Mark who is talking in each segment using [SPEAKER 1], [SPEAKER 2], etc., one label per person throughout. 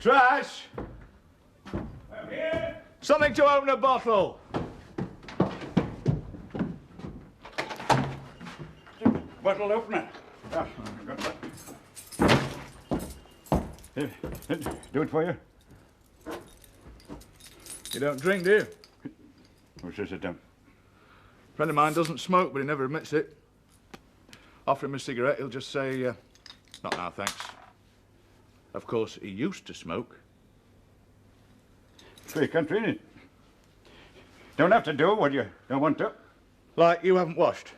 [SPEAKER 1] Trash!
[SPEAKER 2] I'm here.
[SPEAKER 1] Something to open a bottle.
[SPEAKER 2] Bottle opener. Ah, I got that. Do it for you.
[SPEAKER 1] You don't drink, do you?
[SPEAKER 2] Who says I don't?
[SPEAKER 1] A friend of mine doesn't smoke, but he never admits it. Offer him a cigarette, he'll just say, not now, thanks. Of course, he used to smoke.
[SPEAKER 2] Free country, innit? Don't have to do what you don't want to.
[SPEAKER 1] Like you haven't washed.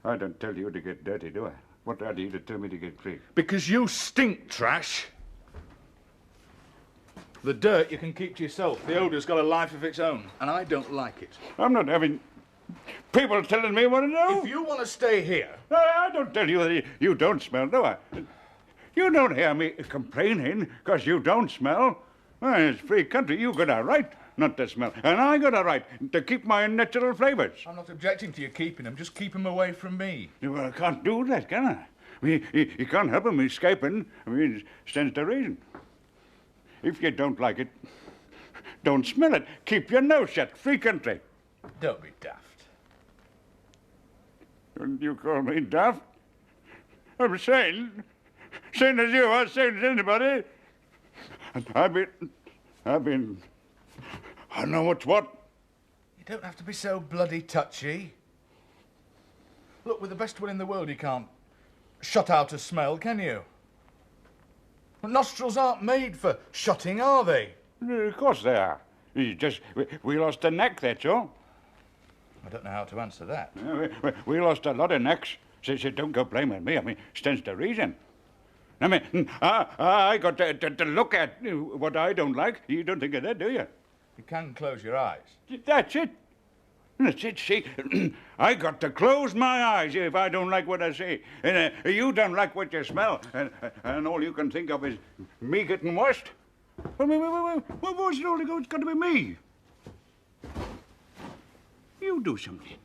[SPEAKER 2] I don't tell you to get dirty, do I? What are you to tell me to get clean?
[SPEAKER 1] Because you stink, Trash. The dirt you can keep to yourself. The odour's got a life of its own, and I don't like it.
[SPEAKER 2] I'm not having people telling me what to do.
[SPEAKER 1] If you want to stay here...
[SPEAKER 2] I don't tell you that you don't smell, do I? You don't hear me complaining because you don't smell. Well, it's free country. You got a right not to smell. And I got a right to keep my natural flavours.
[SPEAKER 1] I'm not objecting to you keeping them. Just keep them away from me.
[SPEAKER 2] Well, I can't do that, can I? You can't help them escaping. I mean, it stands to reason. If you don't like it, don't smell it. Keep your nose shut. Free country.
[SPEAKER 1] Don't be daft.
[SPEAKER 2] And you call me daft? I'm sane. Sane as you are, sane as anybody. And I've been... I know what's what.
[SPEAKER 1] You don't have to be so bloody touchy. Look, with the best will in the world, you can't shut out a smell, can you? Nostrils aren't made for shutting, are they?
[SPEAKER 2] Of course they are. We lost a neck, that's all.
[SPEAKER 1] I don't know how to answer that.
[SPEAKER 2] Yeah, we lost a lot of necks. So don't go blaming me. I mean, stands to reason. I mean, I got to look at what I don't like. You don't think of that, do you?
[SPEAKER 1] You can close your eyes.
[SPEAKER 2] That's it. That's it, see. I got to close my eyes if I don't like what I see. And you don't like what you smell. And all you can think of is me getting washed. What's it all it's got to be me? You do something.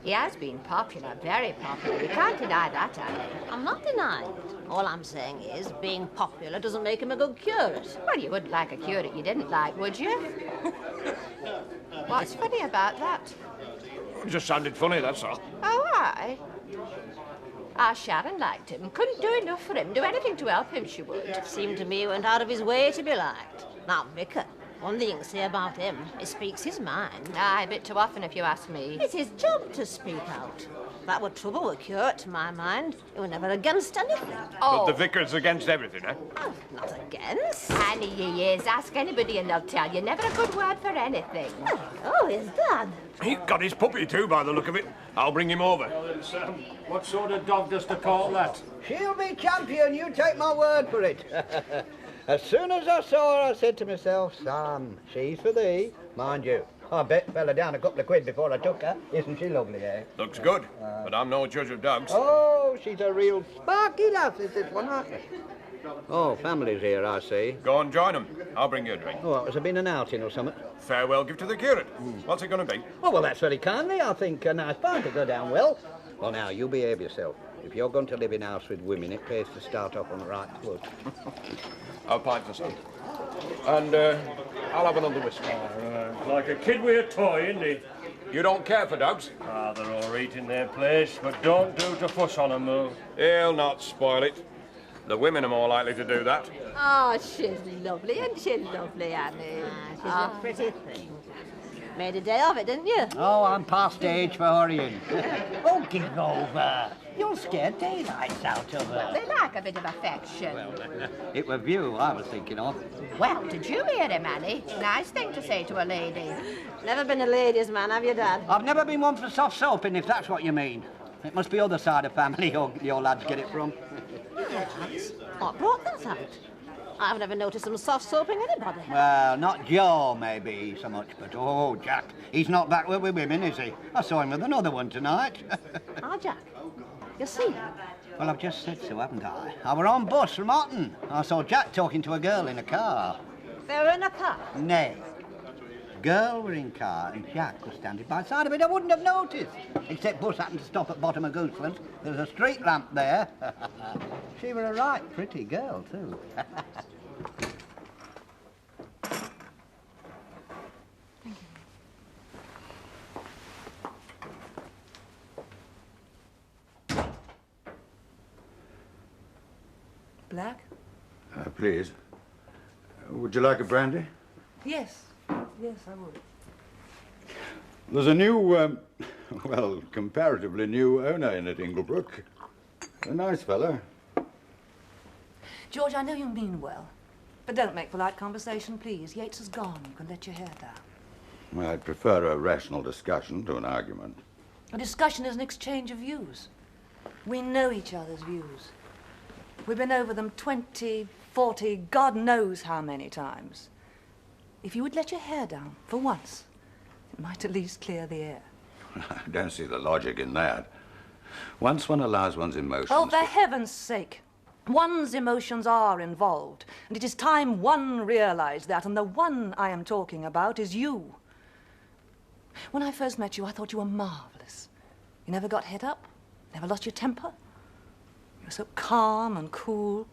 [SPEAKER 3] He has been popular, very popular. You can't deny that, Annie.
[SPEAKER 4] I'm not denying it. All I'm saying is, being popular doesn't make him a good curate.
[SPEAKER 3] Well, you wouldn't like a curate you didn't like, would you? What's funny about that?
[SPEAKER 5] It just sounded funny, that's all.
[SPEAKER 3] Oh, aye. Our Sharon liked him. Couldn't do enough for him. Do anything to help him, she would.
[SPEAKER 4] It seemed to me he went out of his way to be liked. Now, Vicar, one thing you can say about him, he speaks his mind.
[SPEAKER 3] Aye, a bit too often, if you ask me.
[SPEAKER 4] It's his job to speak out. That would trouble with curate, to my mind. He was never against anything.
[SPEAKER 3] Oh.
[SPEAKER 5] But the vicar's against everything, eh?
[SPEAKER 4] Oh, not against.
[SPEAKER 3] Annie, he is. Ask anybody and they'll tell you. Never a good word for anything.
[SPEAKER 4] Oh, his dad.
[SPEAKER 5] He got his puppy too, by the look of it. I'll bring him over.
[SPEAKER 6] Well then, Sam, what sort of dog does to call that?
[SPEAKER 7] She'll be champion, you take my word for it. As soon as I saw her, I said to myself, Sam, she's for thee. Mind you, I bet fell her down a couple of quid before I took her. Isn't she lovely, eh?
[SPEAKER 5] Looks good, but I'm no judge of dogs.
[SPEAKER 7] Oh, she's a real sparky lass, is this one, aren't she? Oh, family's here, I see.
[SPEAKER 5] Go and join them. I'll bring you a drink.
[SPEAKER 7] Oh, has there been an outing or something?
[SPEAKER 5] Farewell gift to the curate. What's it going to be?
[SPEAKER 7] Oh, well, that's very kindly. I think a nice pint will go down well. Well, now, you behave yourself. If you're going to live in a house with women, it pays to start off on the right foot.
[SPEAKER 5] I'll pint for some. And I'll have another whiskey.
[SPEAKER 6] Like a kid with a toy, isn't he?
[SPEAKER 5] You don't care for dogs?
[SPEAKER 6] Ah, they're all right in their place, but don't do to fuss on them, though.
[SPEAKER 5] He'll not spoil it. The women are more likely to do that.
[SPEAKER 3] Oh, she's lovely, isn't she lovely, Annie?
[SPEAKER 4] She's a pretty thing. Made a day of it, didn't you?
[SPEAKER 7] Oh, I'm past age for hurrying. Oh, give over. You'll scare daylights out of her.
[SPEAKER 3] They like a bit of affection.
[SPEAKER 7] It was you I was thinking of.
[SPEAKER 3] Well, did you hear him, Annie? Nice thing to say to a lady.
[SPEAKER 4] Never been a ladies' man, have you, Dad?
[SPEAKER 7] I've never been one for soft soaping, if that's what you mean. It must be other side of family your lads get it from.
[SPEAKER 4] Lads? What brought that out? I've never noticed them soft soaping anybody.
[SPEAKER 7] Well, not Joe, maybe, so much, but oh, Jack, he's not back with women, is he? I saw him with another one tonight.
[SPEAKER 4] Ah, Jack. You see him?
[SPEAKER 7] Well, I've just said so, haven't I? I were on bus from Otten. I saw Jack talking to a girl in a car.
[SPEAKER 4] They were in a car.
[SPEAKER 7] Nay. girl were in car and Jack was standing by side of it, I wouldn't have noticed. Except bus happened to stop at bottom of Gooseland. There was a street lamp there. She were a right pretty girl, too.
[SPEAKER 8] Black?
[SPEAKER 2] Please. Would you like a brandy?
[SPEAKER 8] Yes. Yes, I would.
[SPEAKER 2] There's a new, well, comparatively new owner in at Inglebrook. A nice fella.
[SPEAKER 8] George, I know you mean well, but don't make polite conversation, please. Yates is gone. You can let your hair down.
[SPEAKER 2] Well, I'd prefer a rational discussion to an argument.
[SPEAKER 8] A discussion is an exchange of views. We know each other's views. We've been over them 20, 40, God knows how many times. If you would let your hair down, for once, it might at least clear the air.
[SPEAKER 2] I don't see the logic in that. Once one allows one's emotions...
[SPEAKER 8] Oh, for heaven's sake. One's emotions are involved, and it is time one realized that, and the one I am talking about is you. When I first met you, I thought you were marvelous. You never got het up, never lost your temper. You were so calm and cool.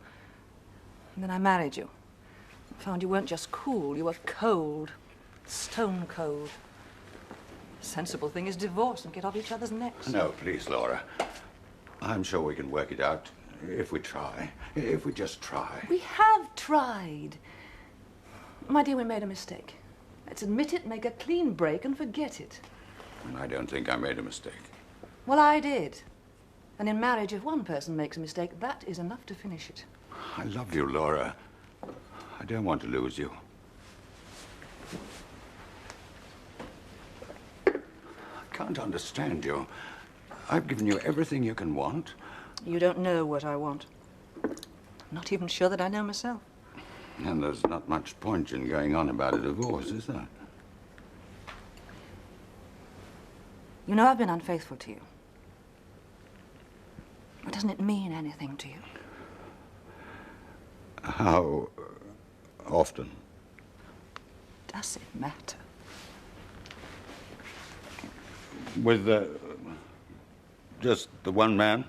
[SPEAKER 8] And then I married you. I found you weren't just cool, you were cold, stone cold. The sensible thing is divorce and get off each other's necks.
[SPEAKER 2] No, please, Laura. I'm sure we can work it out if we try. If we just try.
[SPEAKER 8] We have tried. My dear, we made a mistake. Let's admit it, make a clean break, and forget it.
[SPEAKER 2] I don't think I made a mistake.
[SPEAKER 8] Well, I did. And in marriage, if one person makes a mistake, that is enough to finish it.
[SPEAKER 2] I love you, Laura. I don't want to lose you. I can't understand you. I've given you everything you can want.
[SPEAKER 8] You don't know what I want. I'm not even sure that I know myself.
[SPEAKER 2] And there's not much point in going on about a divorce, is there?
[SPEAKER 8] You know I've been unfaithful to you. But doesn't it mean anything to you?
[SPEAKER 2] How often?
[SPEAKER 8] Does it matter?
[SPEAKER 2] With just the one man?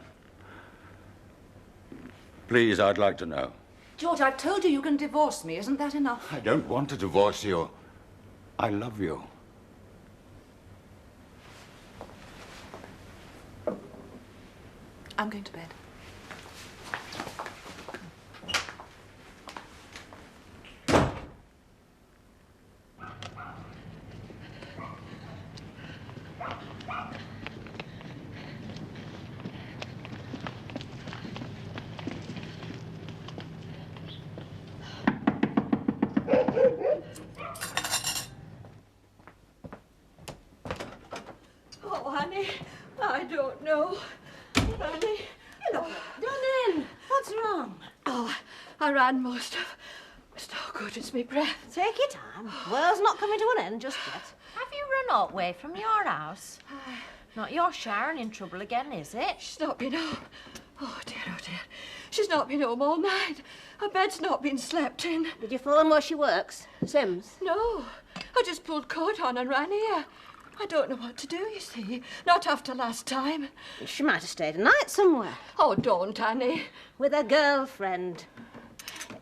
[SPEAKER 2] Please, I'd like to know.
[SPEAKER 8] George, I've told you you can divorce me. Isn't that enough?
[SPEAKER 2] I don't want to divorce you. I love you.
[SPEAKER 8] I'm going to bed.
[SPEAKER 3] Oh, honey, I don't know. Honey.
[SPEAKER 4] Hello, darling. What's wrong?
[SPEAKER 3] Oh, I ran most of... It's no good, it's me breath.
[SPEAKER 4] Take your time. World's not coming to an end just yet.
[SPEAKER 9] Have you run away from your house? Not your Sharon in trouble again, is it?
[SPEAKER 3] She's not been home. Oh, dear, oh, dear. She's not been home all night. Her bed's not been slept in.
[SPEAKER 4] Did you phone where she works? Sims?
[SPEAKER 3] No, I just pulled coat on and ran here. I don't know what to do, you see. Not after last time.
[SPEAKER 4] She might have stayed a night somewhere.
[SPEAKER 3] Oh, don't, Annie.
[SPEAKER 4] With a girlfriend.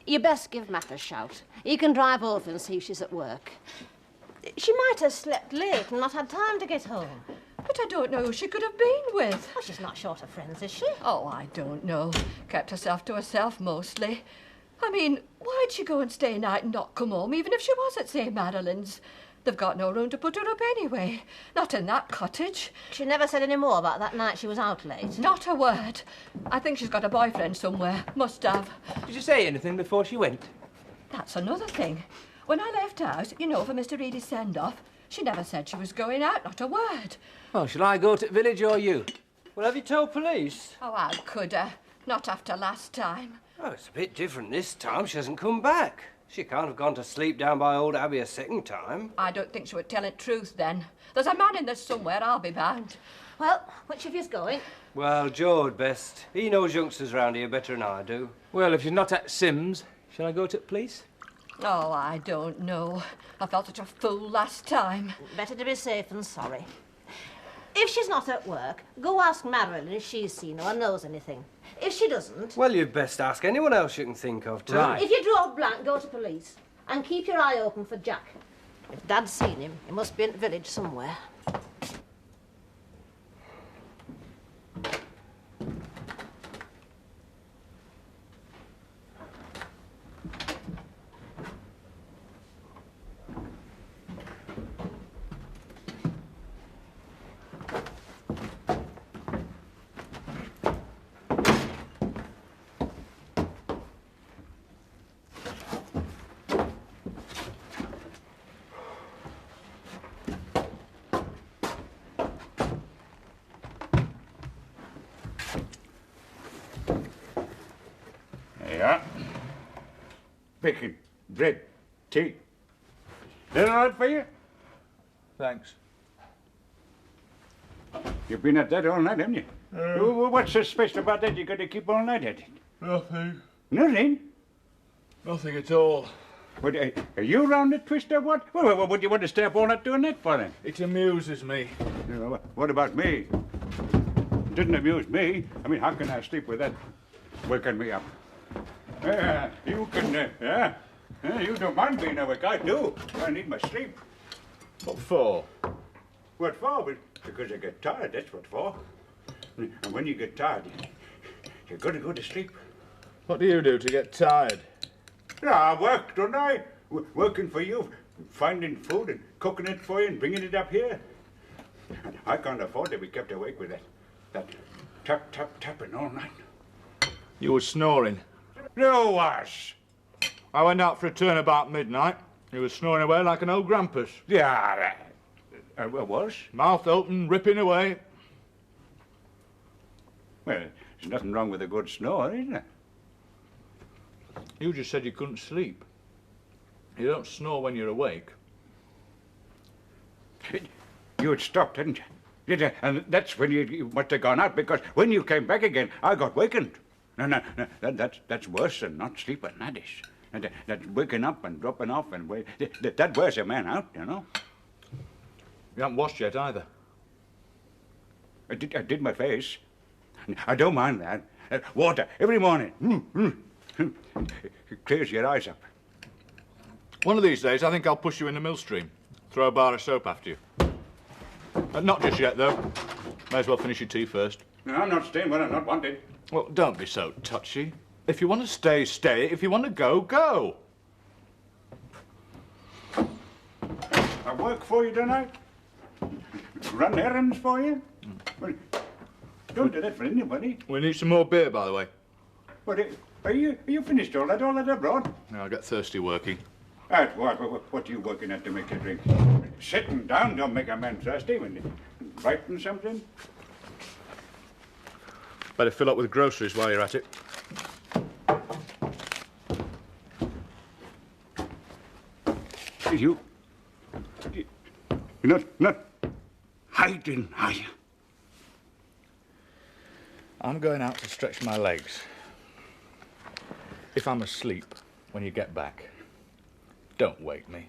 [SPEAKER 4] You best give Matt a shout. He can drive over and see if she's at work. She might have slept late and not had time to get home.
[SPEAKER 3] But I don't know who she could have been with.
[SPEAKER 4] Well, she's not short of friends, is she?
[SPEAKER 3] Oh, I don't know. Kept herself to herself, mostly. I mean, why'd she go and stay a night and not come home, even if she was at St. Madeline's? They've got no room to put her up anyway. Not in that cottage.
[SPEAKER 4] She never said any more about that night she was out late.
[SPEAKER 3] Not a word. I think she's got a boyfriend somewhere. Must have.
[SPEAKER 10] Did you say anything before she went?
[SPEAKER 3] That's another thing. When I left house, you know, for Mr. Reedy's send-off, she never said she was going out, not a word.
[SPEAKER 10] Well, shall I go to the village or you? Well, have you told police?
[SPEAKER 3] Oh, how could I? Not after last time.
[SPEAKER 10] Oh, it's a bit different this time. She hasn't come back. She can't have gone to sleep down by old Abby a second time.
[SPEAKER 3] I don't think she would tell the truth then. There's a man in there somewhere, I'll be bound.
[SPEAKER 4] Well, which of you's going?
[SPEAKER 10] Well, Joe'd best. He knows youngsters round here better than I do. Well, if she's not at Sims, shall I go to the police?
[SPEAKER 3] Oh, I don't know. I felt such a fool last time.
[SPEAKER 4] Better to be safe than sorry. If she's not at work, go ask Marilyn if she's seen her or knows anything. If she doesn't...
[SPEAKER 10] Well, you'd best ask anyone else you can think of, too.
[SPEAKER 1] Right.
[SPEAKER 4] If you draw a blank, go to police. And keep your eye open for Jack. If Dad's seen him, he must be in the village somewhere.
[SPEAKER 2] Yeah. Bacon, bread, tea. That all right for you?
[SPEAKER 1] Thanks.
[SPEAKER 2] You've been at that all night, haven't you? What's so special about that? You got to keep all night at it.
[SPEAKER 1] Nothing.
[SPEAKER 2] Nothing?
[SPEAKER 1] Nothing at all.
[SPEAKER 2] What, are you round the twist or what? Well, what do you want to stay up all night doing that for then?
[SPEAKER 1] It amuses me.
[SPEAKER 2] What about me? It doesn't amuse me. I mean, how can I sleep with that waking me up? You can, you don't mind being awake. I do. I need my sleep.
[SPEAKER 1] What for?
[SPEAKER 2] What for? Well, because I get tired, that's what for. And when you get tired, you've got to go to sleep.
[SPEAKER 1] What do you do to get tired?
[SPEAKER 2] I work, don't I? Working for you, finding food and cooking it for you and bringing it up here. And I can't afford to be kept awake with that tap, tap, tapping all night.
[SPEAKER 1] You were snoring.
[SPEAKER 2] No was.
[SPEAKER 1] I went out for a turn about midnight. He was snoring away like an old grampus.
[SPEAKER 2] Yeah, I was.
[SPEAKER 1] Mouth open, ripping away.
[SPEAKER 2] Well, there's nothing wrong with a good snore, is there?
[SPEAKER 1] You just said you couldn't sleep. You don't snore when you're awake.
[SPEAKER 2] You had stopped, hadn't you? And that's when you must have gone out, because when you came back again, I got wakened. No, that's worse than not sleeping, that is. And that's waking up and dropping off and that wears a man out, you know.
[SPEAKER 1] You haven't washed yet either.
[SPEAKER 2] I did my face. I don't mind that. Water every morning. It clears your eyes up.
[SPEAKER 1] One of these days, I think I'll push you in the millstream. Throw a bar of soap after you. Not just yet, though. May as well finish your tea first.
[SPEAKER 2] No, I'm not staying when I'm not wanted.
[SPEAKER 1] Well, don't be so touchy. If you want to stay, stay. If you want to go, go.
[SPEAKER 2] I work for you, don't I? Run errands for you? Well, don't do that for anybody.
[SPEAKER 1] We need some more beer, by the way.
[SPEAKER 2] What, are you finished all that abroad?
[SPEAKER 1] No, I get thirsty working.
[SPEAKER 2] At what? What are you working at to make a drink? Sitting down don't make a man thirsty. Writing something?
[SPEAKER 1] Better fill up with groceries while you're at it.
[SPEAKER 2] You're not hiding, are you?
[SPEAKER 1] I'm going out to stretch my legs. If I'm asleep when you get back, don't wake me.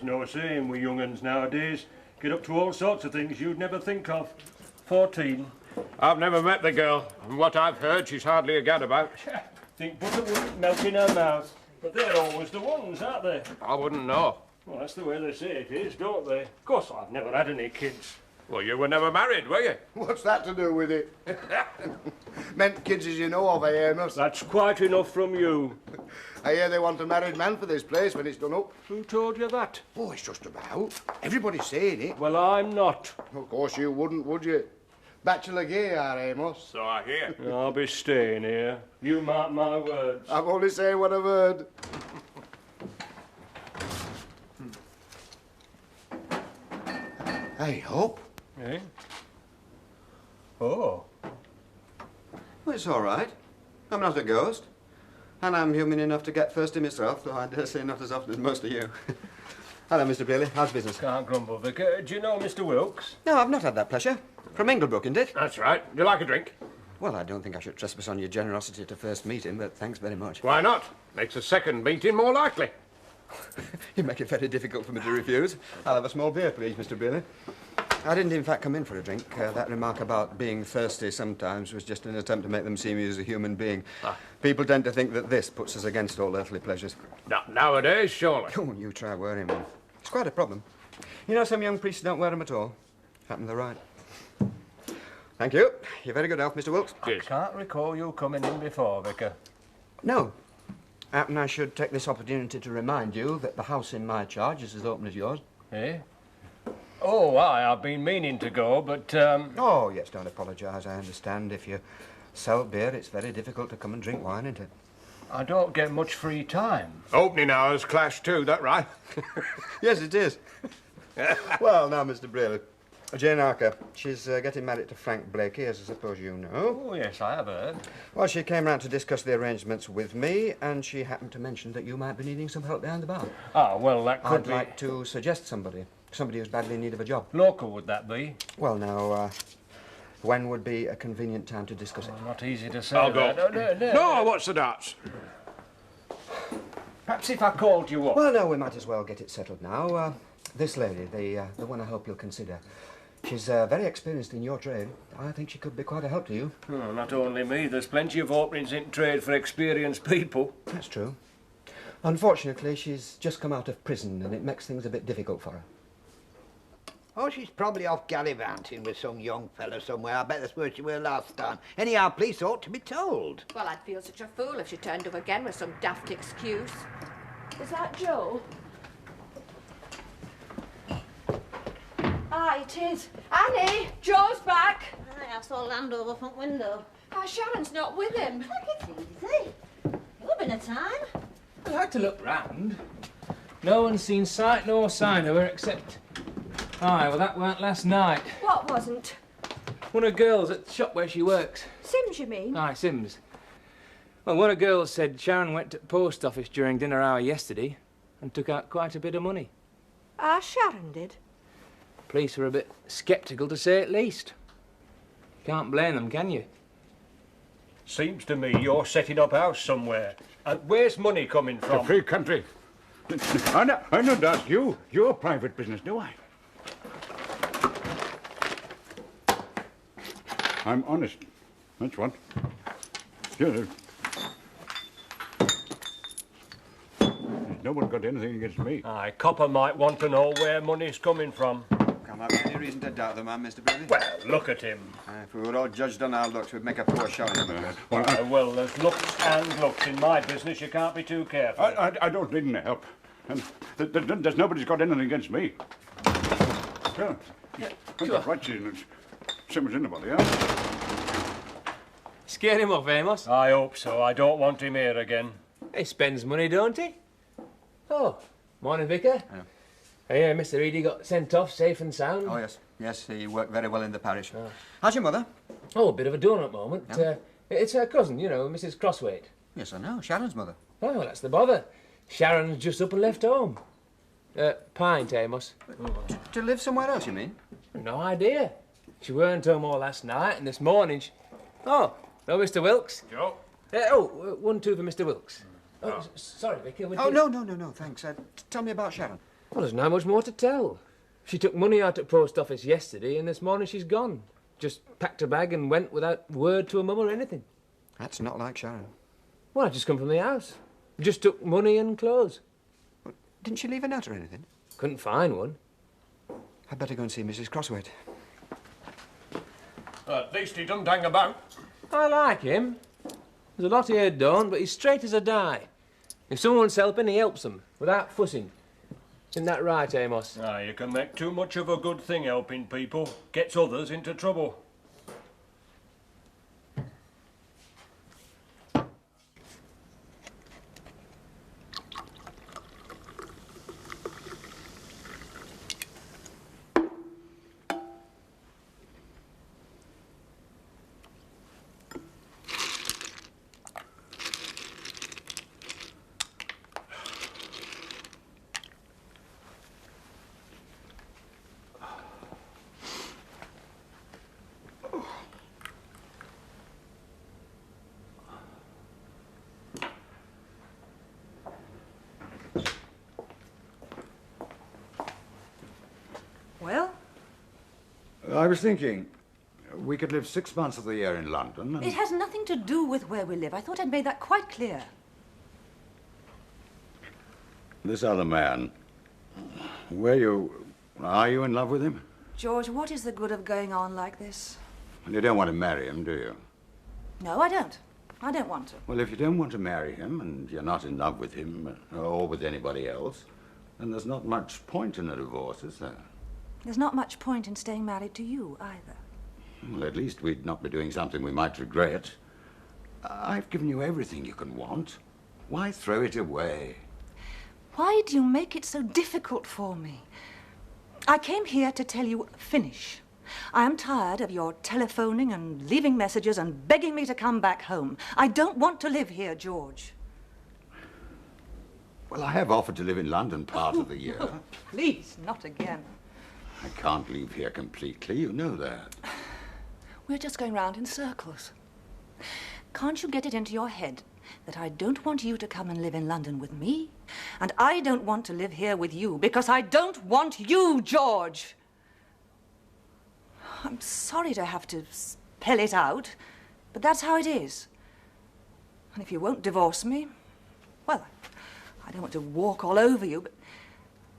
[SPEAKER 6] No saying with young uns nowadays. Get up to all sorts of things you'd never think of. 14.
[SPEAKER 5] I've never met the girl. From what I've heard, she's hardly a gadabout.
[SPEAKER 6] Think butter wouldn't melt in her mouth. But they're always the ones, aren't they?
[SPEAKER 5] I wouldn't know.
[SPEAKER 6] Well, that's the way they say it is, don't they? Of course, I've never had any kids.
[SPEAKER 5] Well, you were never married, were you?
[SPEAKER 11] What's that to do with it? Meant kids as you know of, I Amos.
[SPEAKER 6] That's quite enough from you.
[SPEAKER 11] I hear they want a married man for this place when it's done up.
[SPEAKER 6] Who told you that?
[SPEAKER 11] Oh, it's just about. Everybody's saying it.
[SPEAKER 6] Well, I'm not.
[SPEAKER 11] Of course you wouldn't, would you? Bachelor gay, are Amos?
[SPEAKER 5] So I hear.
[SPEAKER 6] I'll be staying here. You mark my words.
[SPEAKER 11] I'm only saying what I've heard. Hey, Hope.
[SPEAKER 6] Eh? Oh.
[SPEAKER 12] Well, it's all right. I'm not a ghost. And I'm human enough to get thirsty myself, though I dare say not as often as most of you. Hello, Mr. Bailey. How's business?
[SPEAKER 6] Can't grumble, Vicar. Do you know Mr. Wilkes?
[SPEAKER 12] No, I've not had that pleasure. From Inglebrook, isn't it?
[SPEAKER 5] That's right. Do you like a drink?
[SPEAKER 12] Well, I don't think I should trespass on your generosity to first meeting, but thanks very much.
[SPEAKER 5] Why not? Makes a second meeting more likely.
[SPEAKER 12] You make it very difficult for me to refuse. I'll have a small beer, please, Mr. Bailey. I didn't, in fact, come in for a drink. That remark about being thirsty sometimes was just an attempt to make them see me as a human being. People tend to think that this puts us against all earthly pleasures.
[SPEAKER 5] Nowadays, surely.
[SPEAKER 12] Oh, you try wearing one. It's quite a problem. You know, some young priests don't wear them at all. Happen they're right. Thank you. You're very good help, Mr. Wilkes.
[SPEAKER 6] I can't recall you coming in before, Vicar.
[SPEAKER 12] No. Happen I should take this opportunity to remind you that the house in my charge is as open as yours.
[SPEAKER 6] Eh? Oh, I've been meaning to go, but,
[SPEAKER 12] Oh, yes, don't apologise. I understand. If you sell beer, it's very difficult to come and drink wine, isn't it?
[SPEAKER 6] I don't get much free time.
[SPEAKER 5] Opening hours clash too, that right?
[SPEAKER 12] Yes, it is. Well, now, Mr. Braley, Jane Archer, she's getting married to Frank Blakey, as I suppose you know.
[SPEAKER 6] Oh, yes, I have heard.
[SPEAKER 12] Well, she came round to discuss the arrangements with me, and she happened to mention that you might be needing some help behind the bar.
[SPEAKER 6] Ah, well, that could
[SPEAKER 12] I'd
[SPEAKER 6] be...
[SPEAKER 12] like to suggest somebody who's badly in need of a job.
[SPEAKER 6] Local, would that be?
[SPEAKER 12] Well, now, when would be a convenient time to discuss it?
[SPEAKER 6] Not easy to say.
[SPEAKER 5] I'll go.
[SPEAKER 6] That.
[SPEAKER 5] No, what's the darts?
[SPEAKER 6] Perhaps if I called you up.
[SPEAKER 12] Well, no, we might as well get it settled now. This lady, the one I hope you'll consider, she's very experienced in your trade. I think she could be quite a help to you.
[SPEAKER 6] Oh, not only me. There's plenty of openings in trade for experienced people.
[SPEAKER 12] That's true. Unfortunately, she's just come out of prison, and it makes things a bit difficult for her.
[SPEAKER 7] Oh, she's probably off gallivanting with some young fella somewhere. I bet that's where she were last time. Anyhow, police ought to be told.
[SPEAKER 3] Well, I'd feel such a fool if she turned up again with some daft excuse. Is that Joe? Ah, it is. Annie, Joe's back.
[SPEAKER 4] I saw land over front window.
[SPEAKER 3] Ah, Sharon's not with him.
[SPEAKER 4] Take it easy. It'll been a time.
[SPEAKER 13] I like to look round. No one's seen sight nor sign of her except... Aye, well, that weren't last night.
[SPEAKER 3] What wasn't?
[SPEAKER 13] One of the girls at the shop where she works.
[SPEAKER 3] Sims, you mean?
[SPEAKER 13] Aye, Sims. Well, one of the girls said Sharon went to the post office during dinner hour yesterday and took out quite a bit of money.
[SPEAKER 3] Ah, Sharon did.
[SPEAKER 13] Police were a bit sceptical, to say at least. Can't blame them, can you?
[SPEAKER 6] Seems to me you're setting up house somewhere. And where's money coming from?
[SPEAKER 2] The free country. I don't ask you. Your private business, do I? I'm honest. That's what. There's no one got anything against me.
[SPEAKER 6] Aye, copper might want to know where money's coming from.
[SPEAKER 12] Can't have any reason to doubt the man, Mr. Braley.
[SPEAKER 6] Well, look at him.
[SPEAKER 12] If we were all judged on our looks, we'd make a poor showing of it.
[SPEAKER 6] Well, there's looks and looks. In my business, you can't be too careful.
[SPEAKER 2] I don't need any help. And there's nobody's got anything against me. Yeah. I've got rights in it. Same as anybody else.
[SPEAKER 13] Scare him off, Amos?
[SPEAKER 6] I hope so. I don't want him here again.
[SPEAKER 13] He spends money, don't he? Oh, morning, Vicar.
[SPEAKER 12] Yeah.
[SPEAKER 13] I hear Mr. Eady got sent off safe and sound.
[SPEAKER 12] Oh, yes. Yes, he worked very well in the parish. Oh. How's your mother?
[SPEAKER 13] Oh, a bit of a donut moment.
[SPEAKER 12] Yeah.
[SPEAKER 13] It's her cousin, you know, Mrs. Crosswaite.
[SPEAKER 12] Yes, I know. Sharon's mother.
[SPEAKER 13] Oh, well, that's the bother. Sharon's just up and left home. Pint, Amos.
[SPEAKER 12] To live somewhere else, you mean?
[SPEAKER 13] No idea. She weren't home all last night, and this morning she... Oh, no, Mr. Wilkes.
[SPEAKER 5] Joe?
[SPEAKER 13] One, two for Mr. Wilkes. Oh, sorry, Vicky.
[SPEAKER 12] Oh, no, thanks. Tell me about Sharon.
[SPEAKER 13] Well, there's not much more to tell. She took money out at post office yesterday, and this morning she's gone. Just packed her bag and went without word to her mum or anything.
[SPEAKER 12] That's not like Sharon.
[SPEAKER 13] Well, I just come from the house. Just took money and clothes.
[SPEAKER 12] But didn't she leave a note or anything?
[SPEAKER 13] Couldn't find one.
[SPEAKER 12] I'd better go and see Mrs. Crosswaite.
[SPEAKER 6] At least he doesn't hang about.
[SPEAKER 13] I like him. There's a lot here don't, but he's straight as a die. If someone's helping, he helps them, without fussing. Isn't that right, Amos?
[SPEAKER 6] Ah, you can make too much of a good thing helping people. Gets others into trouble.
[SPEAKER 8] Well?
[SPEAKER 2] I was thinking, we could live 6 months of the year in London and...
[SPEAKER 8] It has nothing to do with where we live. I thought I'd made that quite clear.
[SPEAKER 2] This other man, are you in love with him?
[SPEAKER 8] George, what is the good of going on like this?
[SPEAKER 2] You don't want to marry him, do you?
[SPEAKER 8] No, I don't. I don't want to.
[SPEAKER 2] Well, if you don't want to marry him and you're not in love with him or with anybody else, then there's not much point in a divorce, is there?
[SPEAKER 8] There's not much point in staying married to you, either.
[SPEAKER 2] Well, at least we'd not be doing something we might regret. I've given you everything you can want. Why throw it away?
[SPEAKER 8] Why do you make it so difficult for me? I came here to tell you, finish. I am tired of your telephoning and leaving messages and begging me to come back home. I don't want to live here, George.
[SPEAKER 2] Well, I have offered to live in London part of the year.
[SPEAKER 8] Oh, please, not again.
[SPEAKER 2] I can't leave here completely, you know that.
[SPEAKER 8] We're just going round in circles. Can't you get it into your head that I don't want you to come and live in London with me, and I don't want to live here with you because I don't want you, George? I'm sorry to have to spell it out, but that's how it is. And if you won't divorce me, well, I don't want to walk all over you, but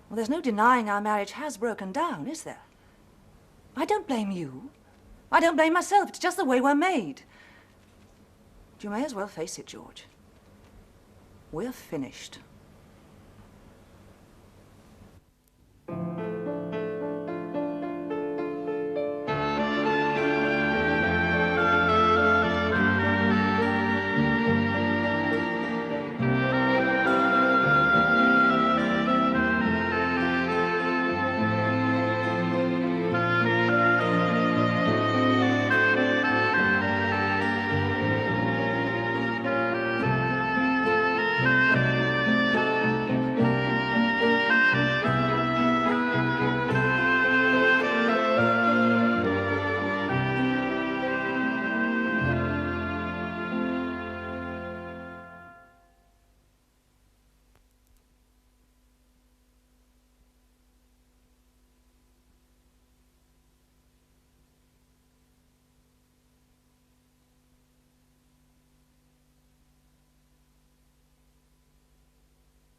[SPEAKER 8] well, there's no denying our marriage has broken down, is there? I don't blame you. I don't blame myself. It's just the way we're made. You may as well face it, George. We're finished.